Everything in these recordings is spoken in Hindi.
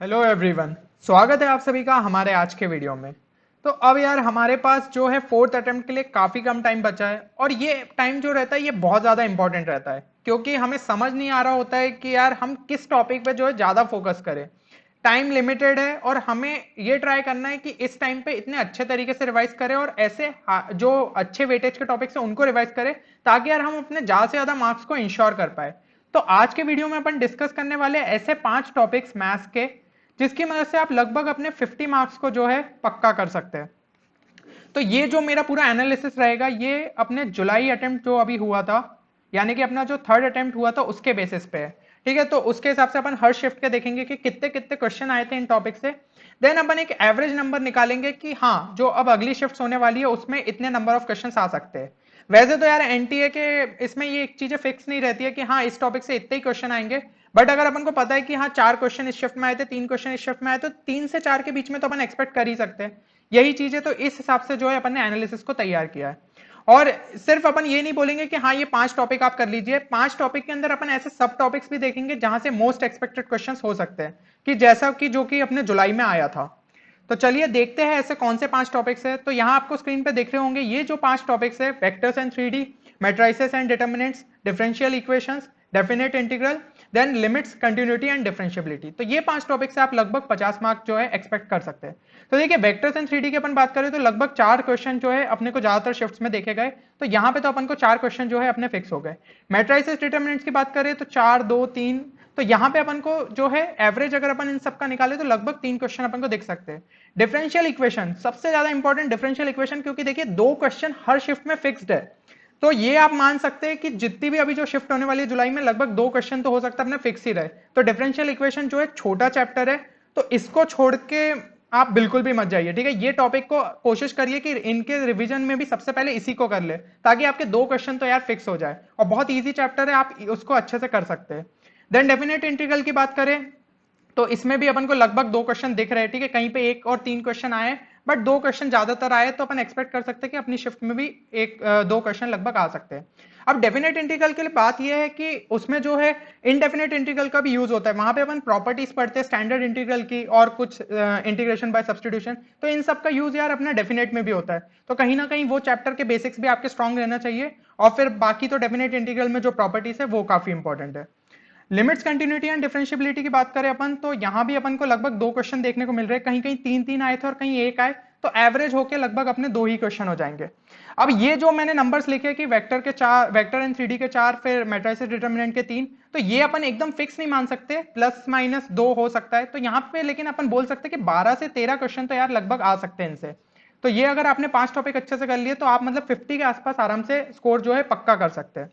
Hello everyone. स्वागत है आप सभी का हमारे आज के वीडियो में। तो अब यार हमारे पास जो है फोर्थ अटेम्प्ट के लिए काफी कम टाइम बचा है और ये टाइम जो रहता है ये बहुत ज्यादा इंपॉर्टेंट रहता है क्योंकि हमें समझ नहीं आ रहा होता है कि यार हम किस टॉपिक पे जो है ज्यादा फोकस करें। टाइम लिमिटेड है और हमें ये ट्राई करना है कि इस टाइम पे इतने अच्छे तरीके से रिवाइज करें और ऐसे जो अच्छे वेटेज के टॉपिक्स है उनको रिवाइज करें ताकि यार हम अपने ज्यादा से ज्यादा मार्क्स को इंश्योर कर पाए। तो आज के वीडियो में अपन डिस्कस करने वाले ऐसे 5 टॉपिक्स मैथ्स के जिसकी मदद से आप लगभग अपने 50 मार्क्स को जो है पक्का कर सकते हैं। तो ये जो मेरा पूरा एनालिसिस रहेगा ये अपने जुलाई अटेम्प्ट जो अभी हुआ था यानी कि अपना जो थर्ड अटेम्प्ट हुआ था उसके बेसिस पे है। ठीक है, तो उसके हिसाब से अपन हर शिफ्ट के देखेंगे कि कितने कितने क्वेश्चन आए थे इन टॉपिक से। देन अपन एक एवरेज नंबर निकालेंगे कि हाँ जो अब अगली शिफ्ट होने वाली है उसमें इतने नंबर ऑफ क्वेश्चन आ सकते हैं। वैसे तो यार एनटीए के इसमें ये एक चीजें फिक्स नहीं रहती है कि हाँ इस टॉपिक से इतने ही क्वेश्चन आएंगे। बट अगर अपन को पता है कि हाँ 4 क्वेश्चन इस शिफ्ट में आए थे, 3 क्वेश्चन इस शिफ्ट में आए तो 3 से 4 के बीच में तो अपन एक्सपेक्ट कर ही सकते हैं। यही चीज है, तो इस हिसाब से जो है अपन ने एनालिसिस को तैयार किया है। और सिर्फ अपन ये नहीं बोलेंगे कि हाँ ये 5 टॉपिक आप कर लीजिए, 5 टॉपिक के अंदर अपन ऐसे सब टॉपिक्स भी देखेंगे जहां से मोस्ट एक्सपेक्टेड क्वेश्चंस हो सकते हैं कि जैसा कि जो कि अपने जुलाई में आया था। तो चलिए देखते हैं ऐसे कौन से 5 टॉपिक्स है। तो यहाँ आपको स्क्रीन पे देख रहे होंगे ये जो 5 टॉपिक्स है, vectors and 3D, matrices and determinants, differential equations, definite integral, then limits, continuity and differentiability. तो ये 5 टॉपिक से आप लगभग 50 मार्क जो है एक्सपेक्ट कर सकते हैं। तो देखिए वेक्टर्स एंड 3D की अपन बात करें तो लगभग 4 क्वेश्चन जो है अपने को ज्यादातर शिफ्ट्स में देखे गए। तो यहाँ पे तो अपन को 4 क्वेश्चन जो है अपने फिक्स हो गए। मैट्रिसेस डिटर्मिनेंट्स की बात करें तो 4 2 3। तो यहाँ पे अपन को जो है एवरेज अगर अपन इन सब का निकाले तो लगभग 3 क्वेश्चन अपन को दिख सकते हैं। डिफरेंशियल इक्वेशन सबसे ज्यादा इंपॉर्टेंट, डिफरेंशियल इक्वेशन, क्योंकि देखिए 2 क्वेश्चन हर शिफ्ट में फिक्स्ड है। तो ये आप मान सकते हैं कि जितनी भी अभी जो शिफ्ट होने वाली है जुलाई में लगभग 2 क्वेश्चन तो हो सकता है अपने फिक्स ही रहे। तो डिफरेंशियल इक्वेशन जो है छोटा चैप्टर है, तो इसको छोड़ के आप बिल्कुल भी मत जाइए। ठीक है, ये टॉपिक को कोशिश करिए कि इनके रिवीजन में भी सबसे पहले इसी को कर ले ताकि आपके 2 क्वेश्चन तो यार फिक्स हो जाए और बहुत इजी चैप्टर है, आप उसको अच्छे से कर सकते हैं। देन डेफिनेट इंटीग्रल की बात करें तो इसमें भी अपन को लगभग 2 क्वेश्चन दिख रहे हैं। ठीक है, कहीं पे 1 और 3 क्वेश्चन आए बट 2 क्वेश्चन ज्यादातर आए, तो अपन एक्सपेक्ट कर सकते हैं कि अपनी शिफ्ट में भी 1 2 क्वेश्चन लगभग आ सकते हैं। अब डेफिनेट इंटीग्रल के लिए बात यह है कि उसमें जो है इनडेफिनेट इंटीग्रल का भी यूज होता है। वहां पे अपन प्रॉपर्टीज पढ़ते हैं स्टैंडर्ड इंटीग्रल की और कुछ इंटीग्रेशन बाय सब्सटीट्यूशन, तो इन सब का यूज यार अपना डेफिनेट में भी होता है। तो कहीं ना कहीं वो चैप्टर के बेसिक्स भी आपके स्ट्रांग रहना चाहिए और फिर बाकी तो डेफिनेट इंटीग्रल में जो प्रॉपर्टीज है वो काफी इंपॉर्टेंट है। लिमिट्स, कंटिन्यूटी एंड डिफरेंशियबिलिटी की बात करें अपन तो यहां भी अपन को लगभग 2 क्वेश्चन देखने को मिल रहे हैं, कहीं कहीं 3 3 आए थे और कहीं 1 आए। तो एवरेज होके लगभग अपने 2 ही क्वेश्चन हो जाएंगे। अब ये जो मैंने नंबर्स लिखे कि वेक्टर के 4, वेक्टर एंड 3D के 4, फिर मैट्रिसेस डिटरमिनेंट के 3, तो ये अपन एकदम फिक्स नहीं मान सकते, प्लस माइनस 2 हो सकता है। तो यहाँ पे लेकिन अपन बोल सकते हैं कि 12 से 13 क्वेश्चन तो यार लगभग आ सकते हैं इनसे। तो ये अगर आपने 5 टॉपिक अच्छे से कर लिए तो आप मतलब 50 के आसपास आराम से स्कोर जो है पक्का कर सकते हैं।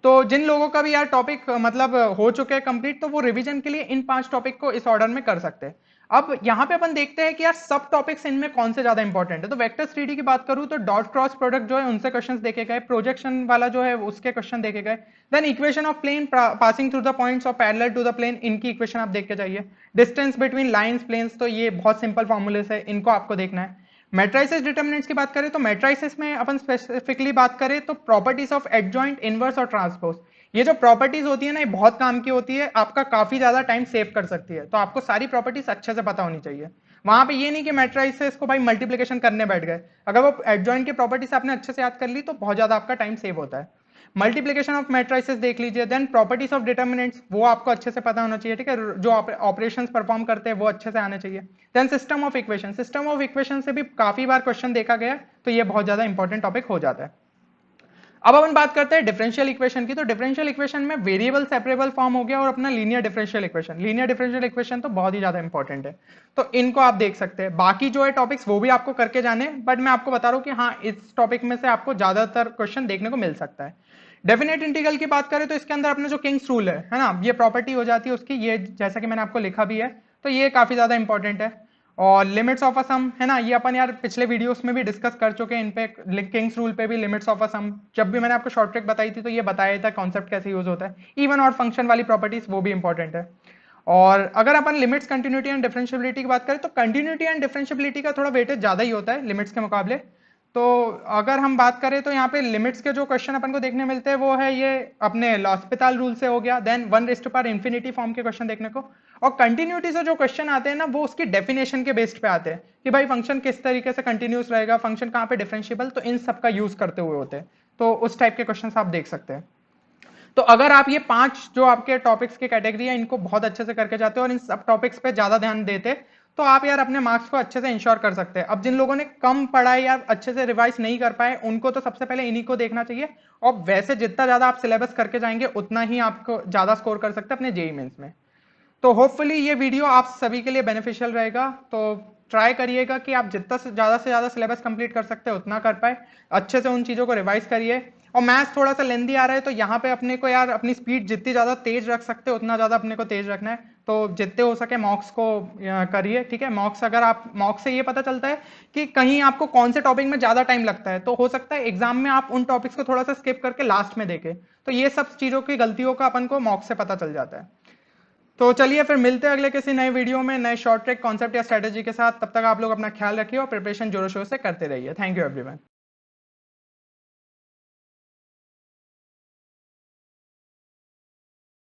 तो जिन लोगों का भी यार टॉपिक मतलब हो चुके हैं कंप्लीट, तो वो रिवीजन के लिए इन 5 टॉपिक को इस ऑर्डर में कर सकते हैं। अब यहाँ पे अपन देखते हैं कि यार सब टॉपिक्स इनमें कौन से ज्यादा इंपॉर्टेंट है। तो वेक्टर्स 3D की बात करूं तो डॉट क्रॉस प्रोडक्ट जो है उनसे क्वेश्चंस देखे गए, प्रोजेक्शन वाला जो है उसके क्वेश्चन देखे गए। Then equation of plane passing through the points of parallel to the plane, इनकी इक्वेशन आप देख के जाइए। डिस्टेंस बिटवीन लाइंस प्लेन्स, तो ये बहुत सिंपल फॉर्मूले है, इनको आपको देखना है। मैट्रिसेस डिटर्मिनेंट्स की बात करें तो मैट्रिसेस में अपन स्पेसिफिकली बात करें तो प्रॉपर्टीज ऑफ एडजॉइंट, इनवर्स और ट्रांसपोज, ये जो प्रॉपर्टीज होती है ना ये बहुत काम की होती है, आपका काफी ज्यादा टाइम सेव कर सकती है। तो आपको सारी प्रॉपर्टीज अच्छे से पता होनी चाहिए। वहां पे ये नहीं कि मैट्रिसेस को भाई मल्टीप्लिकेशन करने बैठ गए, अगर वो एडजॉइंट की प्रॉपर्टीज आपने अच्छे से याद कर ली तो बहुत ज्यादा आपका टाइम सेव होता है। मल्टीप्लिकेशन ऑफ मैट्रिसेस देख लीजिए। देन प्रॉपर्टीज ऑफ डिटर्मिनेंट्स वो आपको अच्छे से पता होना चाहिए। ठीक है, जो ऑपरेशंस परफॉर्म करते हैं वो अच्छे से आने चाहिए। Then system of equation, system of equation से भी काफी बार क्वेश्चन देखा गया, तो ये बहुत ज्यादा इंपॉर्टेंट टॉपिक हो जाता है। अब अपन बात करते हैं डिफरेंशियल इक्वेशन की। तो डिफरेंशियल इक्वेशन में वेरिएबल सेपरेबल फॉर्म हो गया और अपना linear differential equation, linear differential equation तो बहुत ही ज्यादा इंपॉर्टेंट है। तो इनको आप देख सकते हैं। बाकी जो है टॉपिक्स वो भी आपको करके जाने, बट मैं आपको बता रहा हूं कि हाँ इस टॉपिक में से आपको ज्यादातर क्वेश्चन देखने को मिल सकता है। डेफिनेट इंटीग्रल की बात करें तो इसके अंदर अपना जो किंग्स रूल है ना, ये प्रॉपर्टी हो जाती है उसकी, ये जैसा कि मैंने आपको लिखा भी है, तो ये काफी ज्यादा इंपॉर्टेंट है। और लिमिट्स ऑफ अ सम है ना, ये अपन यार पिछले वीडियोस में भी डिस्कस कर चुके हैं इन पे, किंग्स रूल पे भी, लिमिट्स ऑफ अ सम जब भी मैंने आपको शॉर्ट ट्रिक बताई थी तो ये बताया था कॉन्सेप्ट कैसे यूज होता है। इवन और फंक्शन वाली प्रॉपर्टीज वो भी इंपॉर्टेंट है। और अगर अपन लिमिट्स, कंटिन्यूटी एंड डिफरेंशियबिलिटी की बात करें तो कंटिन्यूटी एंड डिफरेंशियबिलिटी का थोड़ा वेटेज ज्यादा ही होता है लिमिट्स के मुकाबले। तो अगर हम बात करें तो यहाँ पे लिमिट्स के जो क्वेश्चन अपन को देखने मिलते हैं वो है ये अपने लॉस्पिटल रूल से हो गया। Then 1 raised to power infinity form के क्वेश्चन देखने को, और कंटिन्यूटी से जो क्वेश्चन आते हैं ना वो उसकी डेफिनेशन के बेस्ड पे आते हैं कि भाई फंक्शन किस तरीके से कंटिन्यूस रहेगा, फंक्शन कहाँ पे डिफरेंशिएबल, तो इन सब का यूज करते हुए होते हैं। तो उस टाइप के क्वेश्चन आप देख सकते हैं। तो अगर आप ये 5 जो आपके टॉपिक्स की कैटेगरी है इनको बहुत अच्छे से करके जाते हो और इन सब टॉपिक्स पे ज्यादा ध्यान देते, तो आप यार अपने मार्क्स को अच्छे से इंश्योर कर सकते हैं। अब जिन लोगों ने कम पढ़ा है या अच्छे से रिवाइज नहीं कर पाए, उनको तो सबसे पहले इन्हीं को देखना चाहिए। और वैसे जितना ज्यादा आप सिलेबस करके जाएंगे उतना ही आपको ज्यादा स्कोर कर सकते हैं अपने जेईई मेंस में। तो होपफुली ये वीडियो आप सभी के लिए बेनिफिशियल रहेगा। तो ट्राई करिएगा कि आप जितना से ज्यादा सिलेबस कंप्लीट कर सकते हैं उतना कर पाए, अच्छे से उन चीजों को रिवाइज करिए। और मैथ्स थोड़ा सा लेंदी आ रहा है तो यहाँ पे अपने को यार अपनी स्पीड जितनी ज्यादा तेज रख सकते हैं उतना ज्यादा अपने को तेज रखना है। तो जितने हो सके मॉक्स को करिए, ठीक है। मॉक्स अगर आप मॉक्स से ये पता चलता है कि कहीं आपको कौन से टॉपिक में ज्यादा टाइम लगता है, तो हो सकता है एग्जाम में आप उन टॉपिक्स को थोड़ा सा स्किप करके लास्ट में देखें। तो ये सब चीजों की गलतियों का अपन को मॉक्स से पता चल जाता है। तो चलिए फिर मिलते हैं अगले किसी नए वीडियो में नए शॉर्ट ट्रिक कॉन्सेप्ट या स्ट्रेटेजी के साथ। तब तक आप लोग अपना ख्याल रखिए और प्रिपरेशन जोरों शोर से करते रहिए। Thank you everyone.